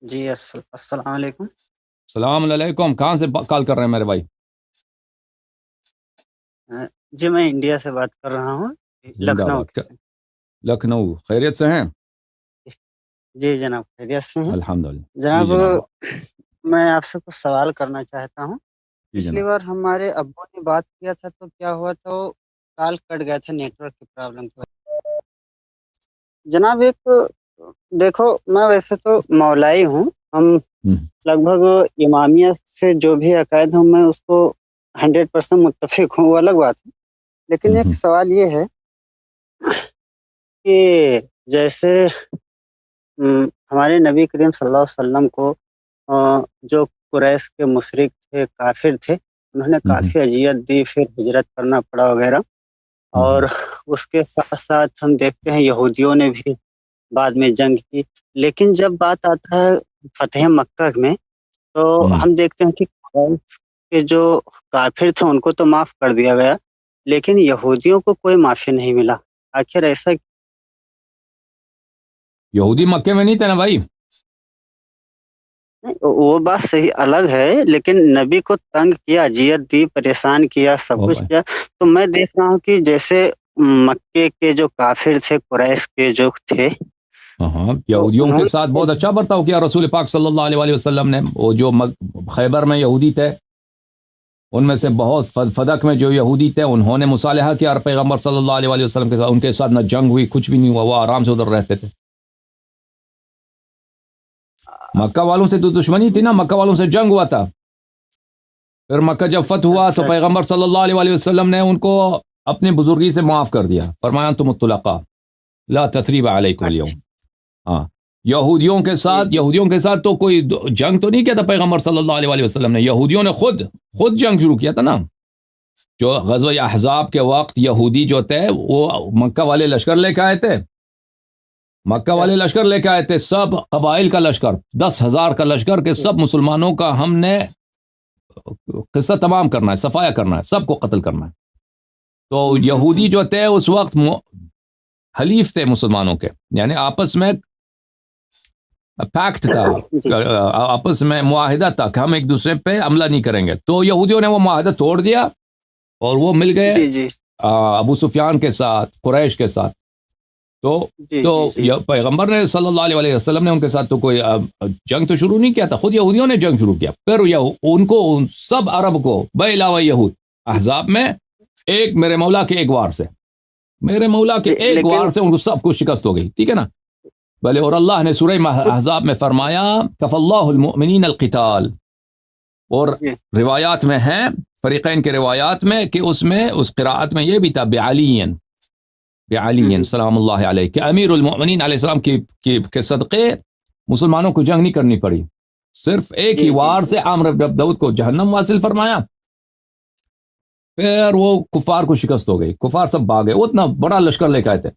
جی السلام علیکم۔ السلام علیکم، کہاں سے کال کر رہے ہیں میرے بھائی؟ جی میں انڈیا سے بات کر رہا ہوں، زندہ لکھنؤ باد۔ سے۔ لکھنؤ خیریت سے ہیں؟ جی جناب خیریت سے ہیں الحمدللہ۔ جی جناب۔ جناب۔ میں آپ سے کچھ سوال کرنا چاہتا ہوں۔ جی پچھلی جناب۔ بار ہمارے ابو نے بات کیا تھا تو کیا ہوا تھا، وہ کال کٹ گیا تھا نیٹ ورک کی پرابلم کی وجہ سے۔ جناب ایک دیکھو، میں ویسے تو مولائی ہوں، ہم لگ بھگ امامیہ سے جو بھی عقائد ہوں میں اس کو 100% متفق ہوں، وہ الگ بات ہے۔ لیکن ایک سوال یہ ہے کہ جیسے ہمارے نبی کریم صلی اللہ علیہ وسلم کو جو قریش کے مشرک تھے، کافر تھے، انہوں نے کافی اذیت دی، پھر ہجرت کرنا پڑا وغیرہ۔ اور اس کے ساتھ ساتھ ہم دیکھتے ہیں یہودیوں نے بھی بعد میں جنگ کی۔ لیکن جب بات آتا ہے فتح مکہ میں تو ہم دیکھتے ہیں کہ قریش کے جو کافر تھے ان کو تو معاف کر دیا گیا، لیکن یہودیوں کو کوئی معافی نہیں ملا۔ آخر ایسا یہودی مکے میں نہیں تھے نا بھائی؟ وہ بات صحیح الگ ہے، لیکن نبی کو تنگ کیا، اذیت دی، پریشان کیا، سب کچھ کیا۔ تو میں دیکھ رہا ہوں کہ جیسے مکے کے جو کافر تھے، قریش کے جو تھے، یہودیوں کے ساتھ بہت اچھا برتاؤ کیا رسول پاک صلی اللہ علیہ وسلم نے۔ وہ جو خیبر میں یہودی تھے ان میں سے بہت فدق میں جو یہودی تھے انہوں نے مصالحہ کیا اور پیغمبر صلی اللہ علیہ وسلم کے ساتھ، ان کے ساتھ نہ جنگ ہوئی، کچھ بھی نہیں ہوا، وہ آرام سے ادھر رہتے تھے۔ مکہ والوں سے تو دشمنی تھی نا، مکہ والوں سے جنگ ہوا تھا۔ پھر مکہ جب فتح ہوا تو پیغمبر صلی اللہ علیہ وسلم نے ان کو اپنی بزرگی سے معاف کر دیا، فرمایا تم الطلقاء لا تثریب علیکم اليوم۔ ہاں، یہودیوں کے ساتھ تو کوئی جنگ تو نہیں کیا تھا پیغمبر صلی اللہ علیہ وسلم نے، یہودیوں نے خود جنگ شروع کیا تھا نا۔ جو غزوہ احزاب کے وقت یہودی جو تھے وہ مکہ والے لشکر لے کے آئے تھے، سب قبائل کا لشکر، 10,000 کا لشکر کے سب مسلمانوں کا ہم نے قصہ تمام کرنا ہے، صفایا کرنا ہے، سب کو قتل کرنا ہے۔ تو یہودی جو تھے اس وقت حلیف تھے مسلمانوں کے، یعنی آپس میں پیکٹ تھا، آپس میں معاہدہ تھا کہ ہم ایک دوسرے پہ حملہ نہیں کریں گے۔ تو یہودیوں نے وہ معاہدہ توڑ دیا اور وہ مل گئے ابو سفیان کے ساتھ، قریش کے ساتھ۔ تو پیغمبر نے صلی اللہ علیہ وسلم نے ان کے ساتھ تو کوئی جنگ تو شروع نہیں کیا تھا، خود یہودیوں نے جنگ شروع کیا۔ پھر ان کو سب عرب کو بے علاوہ یہود احزاب میں میرے مولا کے ایک وار سے ان کو سب کو شکست ہو گئی، ٹھیک ہے نا۔ بھلے، اور اللہ نے سورہ احزاب میں فرمایا کف اللہ المؤمنین القتال، اور روایات میں ہیں، فریقین کے روایات میں، کہ اس قراءت میں یہ بھی تھا بعلی سلام اللہ علیہ، کہ امیر المؤمنین علیہ السلام کے صدقے مسلمانوں کو جنگ نہیں کرنی پڑی، صرف ایک ہی وار سے عامر بن داؤد کو جہنم واصل فرمایا۔ پھر وہ کفار کو شکست ہو گئی، کفار سب بھاگ گئے، اتنا بڑا لشکر لے کے آئے تھے۔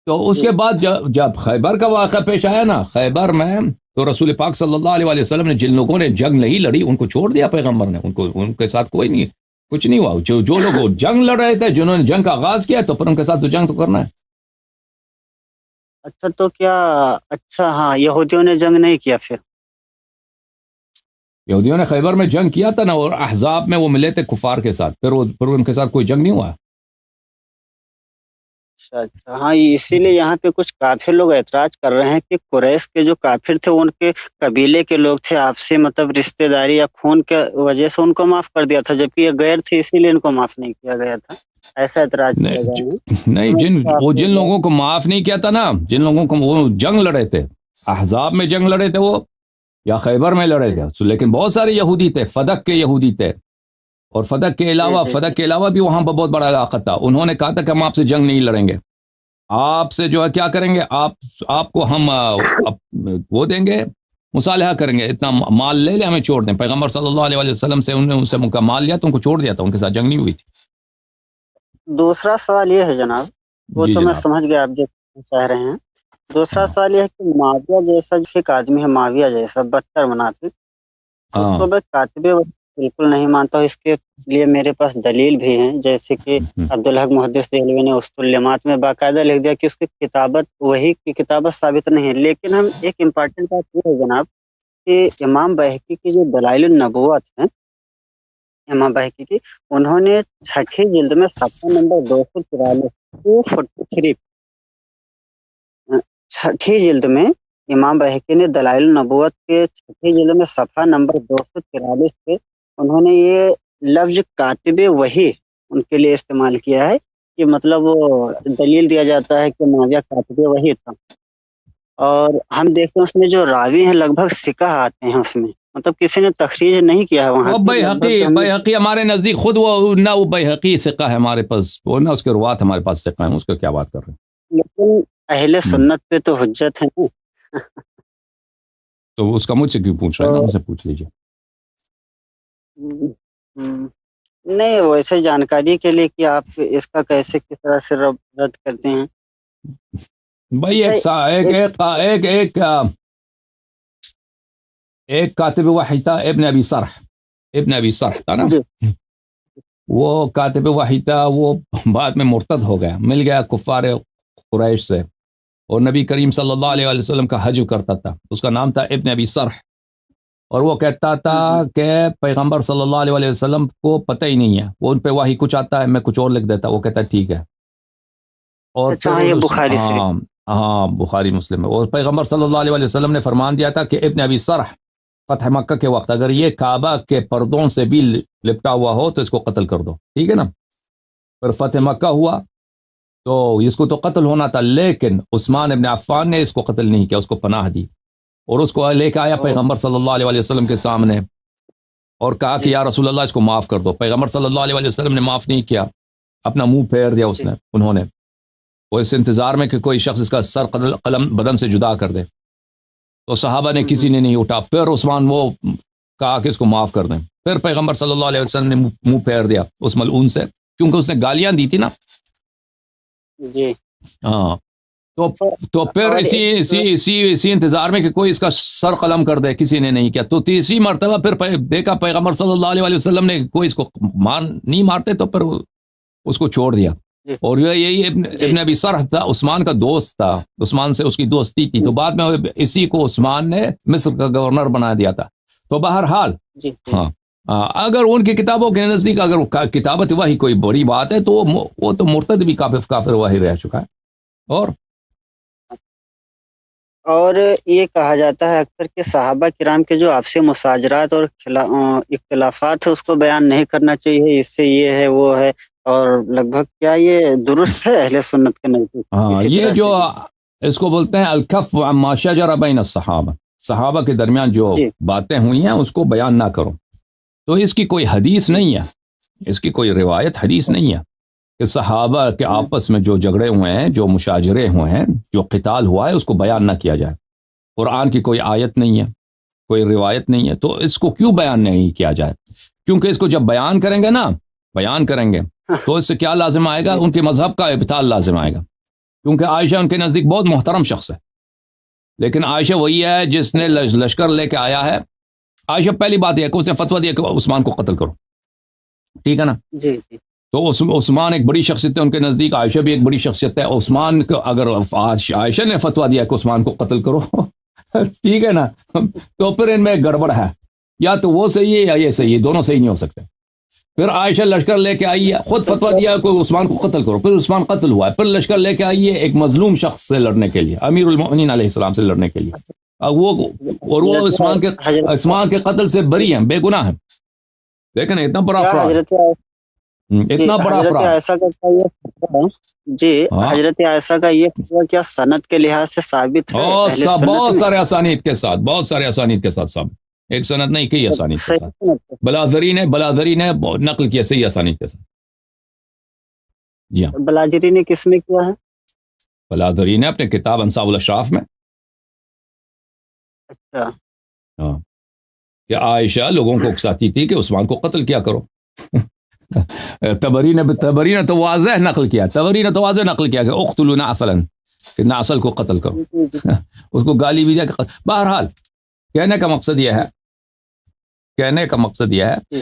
تو اس کے بعد جب خیبر کا واقعہ پیش آیا نا، خیبر میں تو رسول پاک صلی اللہ علیہ وسلم نے جن لوگوں نے جنگ نہیں لڑی ان کو چھوڑ دیا پیغمبر نے، ان کے ساتھ کوئی نہیں، کچھ نہیں ہوا۔ جو لوگ جنگ لڑ رہے تھے، جنہوں نے جنگ کا آغاز کیا تو پھر ان کے ساتھ تو جنگ تو کرنا ہے۔ اچھا تو ہاں، یہودیوں نے جنگ نہیں کیا؟ پھر یہودیوں نے خیبر میں جنگ کیا تھا نا، اور احزاب میں وہ ملے تھے کفار کے ساتھ، پھر ان کے ساتھ کوئی جنگ نہیں ہوا۔ اچھا ہاں، اسی لیے یہاں پہ کچھ کافر لوگ اعتراض کر رہے ہیں کہ قریش کے جو کافر تھے ان کے قبیلے کے لوگ تھے، آپسی مطلب رشتہ داری یا خون کے وجہ سے ان کو معاف کر دیا تھا، جبکہ یہ غیر تھے اسی لیے ان کو معاف نہیں کیا گیا تھا، ایسا اعتراض کیا گیا ہے۔ نہیں، جن لوگوں کو معاف نہیں کیا تھا نا، جن لوگوں کو وہ جنگ لڑے تھے، احزاب میں جنگ لڑے تھے وہ، یا خیبر میں لڑے تھے، لیکن بہت سارے یہودی تھے، فدق کے یہودی تھے، اور فدق کے علاوہ بھی وہاں بہت بڑا علاقہ تھا۔ انہوں نے کہا تھا کہ ہم آپ سے جنگ نہیں لڑیں گے، آپ سے جو ہے کیا کریں گے، آپ کو ہم وہ دیں گے، مصالحہ کریں گے، اتنا مال لے لیں، ہمیں چھوڑ دیں۔ پیغمبر صلی اللہ علیہ وسلم سے انہوں نے ان سے ان کا مال لیا تو ان کو چھوڑ دیا تھا، ان کے ساتھ جنگ نہیں ہوئی تھی۔ دوسرا سوال یہ ہے جناب، وہ تو میں سمجھ گیا آپ جو چاہ رہے ہیں۔ دوسرا سوال یہ ہے کہ معاویہ جیسا جو ایک آدمی ہے، معاویہ جیسا بدتر منافق، اس کو میں کاتب بالکل نہیں مانتا ہوں. اس کے لیے میرے پاس دلیل بھی ہیں، جیسے کہ عبدالحق محدث دہلوی نے اسطلمات میں باقاعدہ لکھ دیا کہ اس کی کتابت وہی کی کتابت ثابت نہیں ہے. لیکن ہم ایک امپارٹنٹ بات یہ ہے جناب کہ امام بہقی کی جو دلائل النبوت ہیں، امام بہقی کی، انہوں نے چھٹی جلد میں صفحہ نمبر 243 243 چھٹی جلد میں امام بہقی نے دلائل النبوت کے چھٹی جلد میں صفحہ نمبر 243 پہ انہوں نے یہ لفظ کاتب وحی ان کے لیے استعمال کیا ہے کہ مطلب وہ دلیل دیا جاتا ہے کہ معاویہ کاتب وحی تھا. اور ہم دیکھتے ہیں اس میں جو راوی ہیں لگ بھگ سکہ آتے ہیں اس میں، مطلب کسی نے تخریج نہیں کیا ہے وہاں وہ بیہقی ہمارے نزدیک خود وہ نہ وہ بیہقی ثقہ ہے ہمارے پاس، وہ نہ اس کے روات ہمارے پاس ثقہ ہیں، اس کا کیا بات کر رہے ہیں. لیکن اہل سنت پہ تو حجت ہے نا. تو اس کا مجھ سے کیوں پوچھ رہے ہیں؟ نا مجھ سے پوچھ لیجیے. نہیں، ویسے جانکاری کے لیے کہ آپ اس کا کیسے کس طرح سے رد کرتے ہیں. بھائی ایک کاتب وحی تھا، ابن ابی سرح تھا نا. وہ کاتب وحی تھا، وہ بعد میں مرتد ہو گیا، مل گیا کفار قریش سے، اور نبی کریم صلی اللہ علیہ وسلم کا حج کرتا تھا. اس کا نام تھا ابن ابی سرح، اور وہ کہتا تھا کہ پیغمبر صلی اللہ علیہ وسلم کو پتہ ہی نہیں ہے، وہ ان پہ وحی کچھ آتا ہے، میں کچھ اور لکھ دیتا. وہ کہتا ہے ٹھیک ہے. اور بخاری سے ہاں بخاری مسلم ہے. اور پیغمبر صلی اللہ علیہ وسلم نے فرمان دیا تھا کہ ابن ابی سرح فتح مکہ کے وقت اگر یہ کعبہ کے پردوں سے بھی لپٹا ہوا ہو تو اس کو قتل کر دو، ٹھیک ہے نا. پر فتح مکہ ہوا تو اس کو تو قتل ہونا تھا، لیکن عثمان ابن عفان نے اس کو قتل نہیں کیا، اس کو پناہ دی، اور اس کو لے کے آیا پیغمبر صلی اللہ علیہ وسلم کے سامنے اور کہا کہ یا رسول اللہ اس کو معاف کر دو. پیغمبر صلی اللہ علیہ وسلم نے معاف نہیں کیا، اپنا منہ پھیر دیا انہوں نے، وہ اس انتظار میں کہ کوئی شخص اس کا سر قلم بدن سے جدا کر دے. تو صحابہ نے کسی نے نہیں اٹھا. پھر عثمان وہ کہا کہ اس کو معاف کر دیں. پھر پیغمبر صلی اللہ علیہ وسلم نے منہ پھیر دیا اس ملعون سے، کیونکہ اس نے گالیاں دی تھی نا. جی ہاں. تو پھر اسی انتظار میں کہ کوئی اس کا سر قلم کر دے، کسی نے نہیں کیا. تو تیسری مرتبہ پھر دیکھا پیغمبر صلی اللہ علیہ وسلم نے کوئی اس کو نہیں مارتے تو پھر اس کو چھوڑ دیا. اور یہی ابن ابی سرح تھا، عثمان کا دوست تھا، عثمان سے اس کی دوستی تھی. تو بعد میں اسی کو عثمان نے مصر کا گورنر بنا دیا تھا. تو بہرحال ہاں اگر ان کی کتابوں کے نزدیک اگر کتابت وحی کوئی بڑی بات ہے تو وہ تو مرتد بھی کافر وحی رہ چکا ہے. اور یہ کہا جاتا ہے اکثر کہ صحابہ کرام کے جو آپسی مساجرات اور اختلافات ہے اس کو بیان نہیں کرنا چاہیے، اس سے یہ ہے وہ ہے. اور لگ بھگ کیا یہ درست ہے اہل سنت کے نزدیک؟ ہاں، یہ جو اس کو بولتے ہیں الکف عما شجر بین الصحابہ، صحابہ کے درمیان جو باتیں ہوئی ہیں اس کو بیان نہ کرو. تو اس کی کوئی حدیث نہیں ہے، اس کی کوئی روایت حدیث نہیں ہے کہ صحابہ کے آپس میں جو جھگڑے ہوئے ہیں، جو مشاجرے ہوئے ہیں، جو قتال ہوا ہے اس کو بیان نہ کیا جائے. قرآن کی کوئی آیت نہیں ہے، کوئی روایت نہیں ہے، تو اس کو کیوں بیان نہیں کیا جائے؟ کیونکہ اس کو جب بیان کریں گے تو اس سے کیا لازم آئے گا؟ ان کے مذہب کا ابطال لازم آئے گا. کیونکہ عائشہ ان کے نزدیک بہت محترم شخص ہے، لیکن عائشہ وہی ہے جس نے لشکر لے کے آیا ہے. عائشہ پہلی بات یہ کہ اس نے فتویٰ دیا کہ عثمان کو قتل کرو، ٹھیک ہے نا. جی. تو عثمان ایک بڑی شخصیت ہے ان کے نزدیک، عائشہ بھی ایک بڑی شخصیت ہے. عثمان کو اگر عائشہ نے فتویٰ دیا کہ عثمان کو قتل کرو ٹھیک ہے نا، تو پھر ان میں ایک گڑبڑ ہے، یا تو وہ صحیح ہے یا یہ صحیح ہے، دونوں صحیح نہیں ہو سکتے. پھر عائشہ لشکر لے کے آئی ہے، خود فتویٰ دیا کہ عثمان کو قتل کرو، پھر عثمان قتل ہوا ہے، پھر لشکر لے کے آئی ہے ایک مظلوم شخص سے لڑنے کے لیے، امیر المؤمنین علیہ السلام سے لڑنے کے لیے. وہ عثمان کے قتل سے بری ہیں، بے گناہ ہیں. لیکن اتنا بڑا افراد، اتنا بڑا افراد جی. حضرت عائشہ کا یہ فتویٰ کیا سند کے لحاظ سے ثابت ہے؟ بہت سارے اسانید کے ساتھ ثابت، ایک سند نہیں کئی اسانید کے ساتھ. بلاذری نے نقل کیا صحیح اسانید کے ساتھ. جی ہاں، بلاذری نے کس میں کیا ہے؟ بلاذری نے اپنے کتاب انصاب الاشراف میں. اچھا. ہاں، کہ عائشہ لوگوں کو اکساتی تھی کہ عثمان کو قتل کیا کرو. تبری نے تو واضح نقل کیا کہ اقتلوا نعسلا، کہ نعسل کو قتل کرو. اس کو گالی بھی دیا کہ بہرحال کہنے کا مقصد یہ ہے کہنے کا مقصد یہ ہے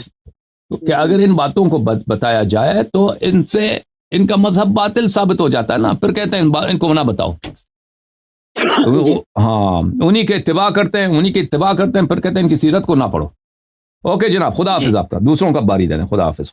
کہ اگر ان باتوں کو بتایا جائے تو ان سے ان کا مذہب باطل ثابت ہو جاتا ہے نا. پھر کہتے ہیں ان کو نہ بتاؤ. ہاں انہی کے اتباع کرتے ہیں پھر کہتے ہیں ان کی سیرت کو نہ پڑھو. اوکے جناب, خدا حافظ. آپ کا دوسروں کا باری دے دیں. خدا حافظ.